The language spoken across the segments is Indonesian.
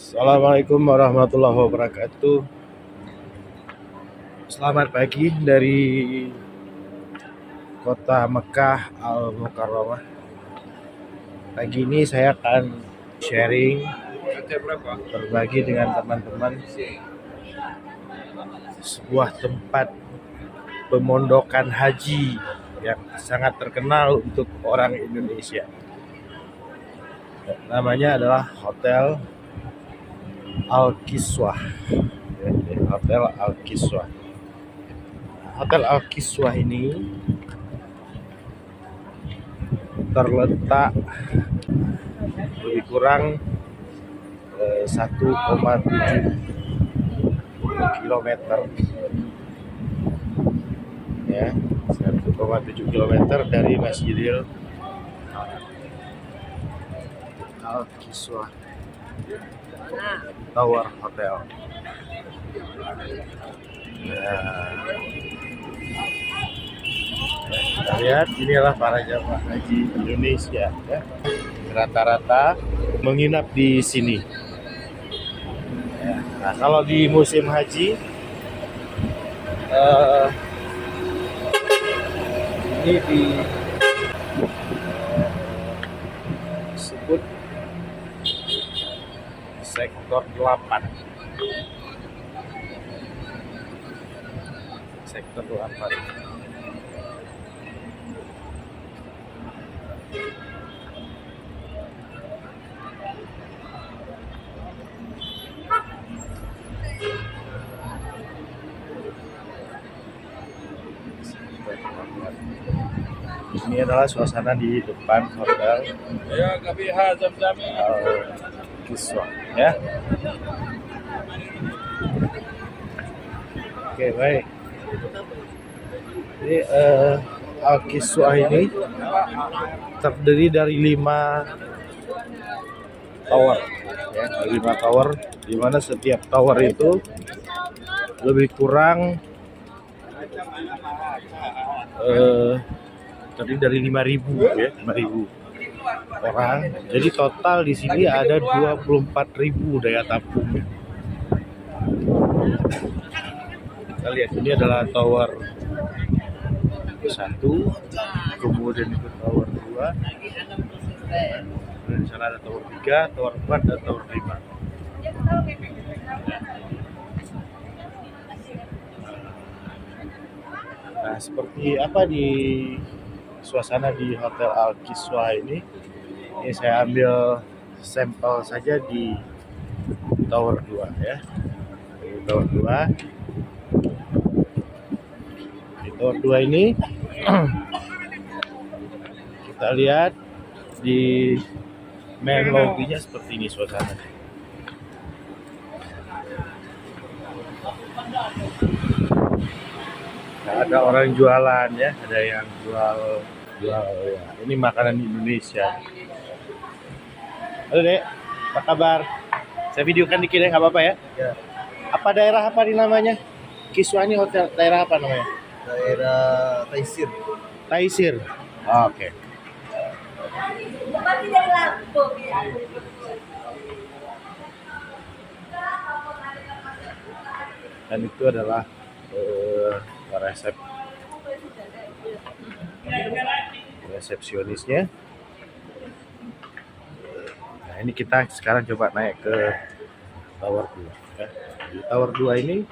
Assalamualaikum warahmatullahi wabarakatuh. Selamat pagi dari kota Mekah Al Mukarramah. Pagi ini saya akan sharing, berbagi dengan teman-teman sebuah tempat pemondokan haji yang sangat terkenal untuk orang Indonesia. Namanya adalah Hotel Al-Kiswah. Hotel Al-Kiswah. Hotel Al-Kiswah ini terletak lebih kurang 1,7 kilometer, ya, 1,7 kilometer dari Masjidil Al-Kiswah Tower Hotel. Kita lihat, inilah para jamaah haji Indonesia, ya. Rata-rata menginap di sini. Nah, kalau di musim haji ini disebut sektor 8. Sektor 8. Ini adalah suasana di depan hotel Al-Kiswah, ya. Oke, baik. Jadi Al-Kiswah ini terdiri dari 5 tower, ya, 5 tower, di mana setiap tower itu lebih kurang terdiri dari 5.000, ya, 5.000 orang. Jadi total di sini ada 24.000 daya tampungnya. Kita lihat, ini adalah tower 1, kemudian itu tower 2, dan di sana ada tower 3, tower 4, dan tower 5. Nah, seperti apa di suasana di Hotel Al-Kiswah ini saya ambil sampel saja di tower 2, ya. Di tower 2. Di tower 2 ini kita lihat di main lobby-nya seperti ini suasananya. Nah, ada orang jualan, ya, ada yang jual ya. Ini makanan Indonesia. Halo Dek, apa kabar? Saya videokan dikit ya, nggak apa-apa ya? Ya. Apa daerah apa di namanya? Kiswah ini hotel daerah apa namanya? Daerah Taisir. Taisir. Oh, oke. Dan itu adalah resepsionisnya. Nah, ini kita sekarang coba naik ke tower 2, ya. Di tower 2 ini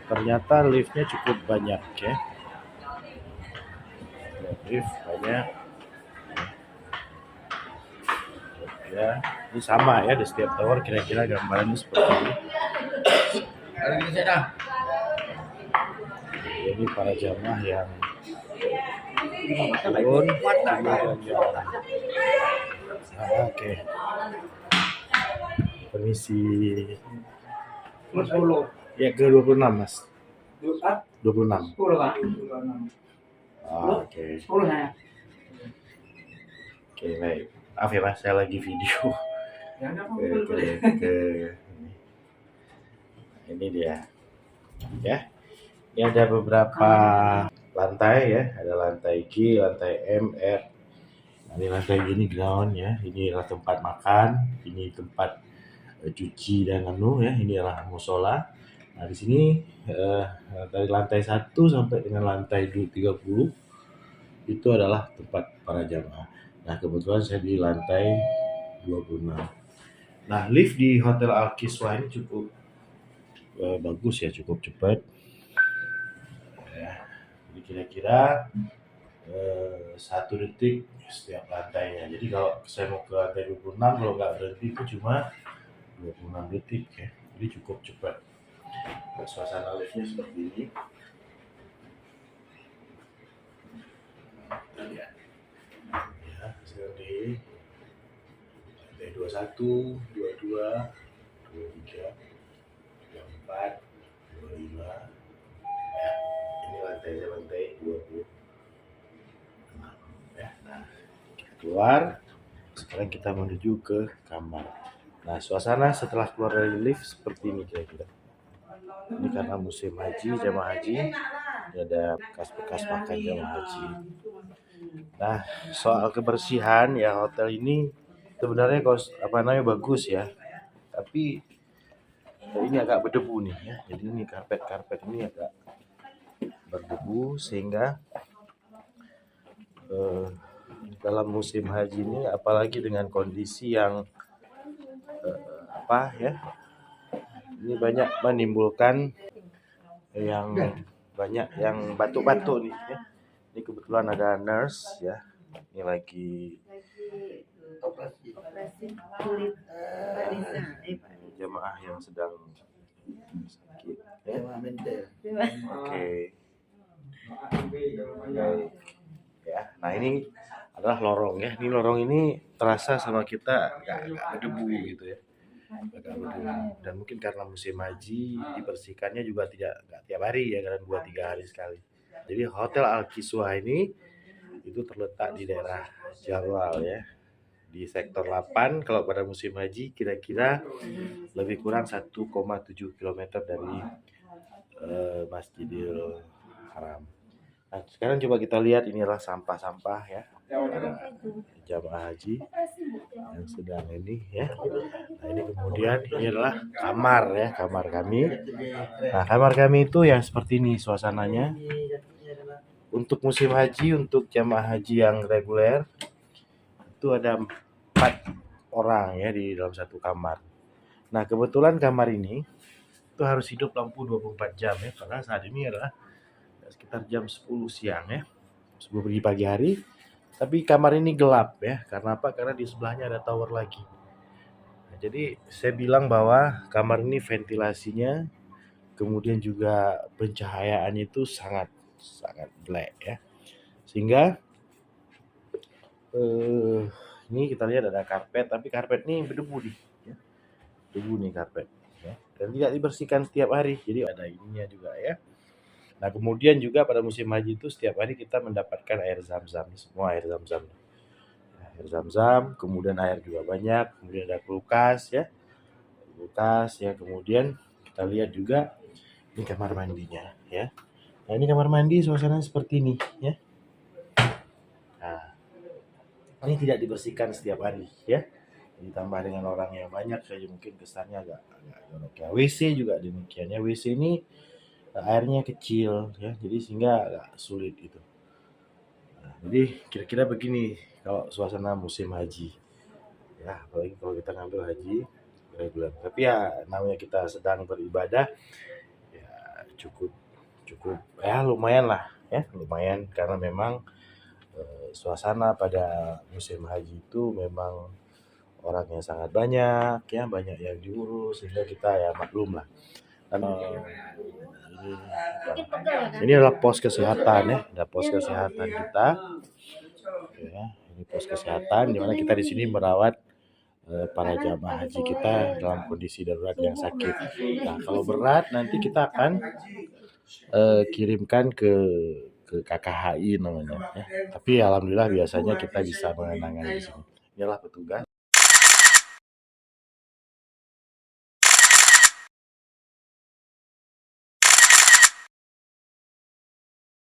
ternyata liftnya cukup banyak, ya. Lift banyak. Ya, ini sama ya di setiap tower, kira-kira gambarannya seperti ini. Ini para jamaah yang turun. Oke. Permisi. Ya, ke 26, Mas. 26. Oke. Oke, baik. Maaf ya, Mas, saya lagi video. Ini dia. Ya. Ini ada beberapa lantai, ya. Ada lantai G, lantai M, R. Ini lantai gini ground ya, ini adalah tempat makan, ini tempat cuci dan ya, ini adalah musola. Nah di sini dari lantai 1 sampai dengan lantai 30 itu adalah tempat para jamaah. Nah kebetulan saya di lantai 26. Nah lift di Hotel Al-Kiswah ini cukup bagus ya, cukup cepat. Ya, jadi kira-kira 1 detik setiap lantainya. Jadi kalau saya mau ke lantai 26 kalau nggak berhenti itu cuma 26 detik ya. Jadi cukup cepat. Suasana liftnya seperti ini. Ya, sedang di lantai 21, 22, 23, 24, 25. Ya, ini lantai 20. Ya, nah, kita keluar. Sekarang kita menuju ke kamar. Nah, suasana setelah keluar dari lift seperti ini kira-kira. Ini karena musim haji, jamaah haji. Ini ada bekas-bekas makan jamaah haji. Nah, soal kebersihan ya hotel ini sebenarnya bagus ya. Tapi ini agak berdebu nih ya. Jadi ini karpet ini agak berdebu sehingga dalam musim haji ini apalagi dengan kondisi yang ini banyak menimbulkan yang banyak yang batuk-batuk nih ya. Ini kebetulan ada nurse ya. Ini lagi Operasi. kulit jamaah yang sedang sakit ya. Jamaah mental. Oke. Ya, nah ini adalah lorong ya. Ini lorong ini terasa sama kita agak berdebu gitu ya. Agak berdebu. Dan mungkin karena musim haji dibersihkannya juga nggak tiap hari ya, karena 2-3 hari sekali. Jadi Hotel Al-Kiswah ini itu terletak di daerah Jalwal ya, di sektor 8. Kalau pada musim haji kira-kira lebih kurang 1,7 km dari Masjidil Haram. Nah, sekarang coba kita lihat, ini adalah sampah-sampah ya. Ada jamaah haji yang sedang ini ya. Nah, ini kemudian ini adalah kamar ya, kamar kami. Nah, kamar kami itu ya seperti ini suasananya. Untuk musim haji, untuk jamaah haji yang reguler itu ada 4 orang ya di dalam satu kamar. Nah, kebetulan kamar ini itu harus hidup lampu 24 jam ya, karena saat ini adalah sekitar jam 10 siang ya, sebelum pergi pagi hari. Tapi kamar ini gelap ya, karena apa? Karena di sebelahnya ada tower lagi. Nah, jadi saya bilang bahwa kamar ini ventilasinya, kemudian juga pencahayaannya itu sangat black ya, sehingga ini kita lihat ada karpet, tapi karpet ini berdebu nih ya. Debu nih karpet ya, dan tidak dibersihkan setiap hari, jadi ada ininya juga ya. Nah kemudian juga pada musim haji itu setiap hari kita mendapatkan air zam-zam, semua air zam-zam. Air zam-zam, kemudian air juga banyak, kemudian ada kulkas ya, kemudian kita lihat juga ini kamar mandinya ya. Nah ini kamar mandi suasana seperti ini ya. Nah ini tidak dibersihkan setiap hari ya. Ditambah dengan orang yang banyak saja mungkin kesannya agak jorok ya. WC juga demikian ya. WC ini airnya kecil ya, jadi sehingga agak sulit gitu. Nah, jadi kira-kira begini kalau suasana musim haji ya, apalagi kalau kita ngambil haji reguler. Tapi ya namanya kita sedang beribadah ya, cukup ya lumayan lah ya, lumayan karena memang suasana pada musim haji itu memang orangnya sangat banyak ya, banyak yang diurus, sehingga kita ya maklum lah. Dan ini adalah pos kesehatan ya, ada pos kesehatan kita ya. Ini pos kesehatan di mana kita di sini merawat para jamaah haji kita dalam kondisi darurat yang sakit. Nah kalau berat nanti kita akan kirimkan ke KKHI namanya ya. Tapi alhamdulillah biasanya kita bisa mengenangkan di sini. Inilah petugas.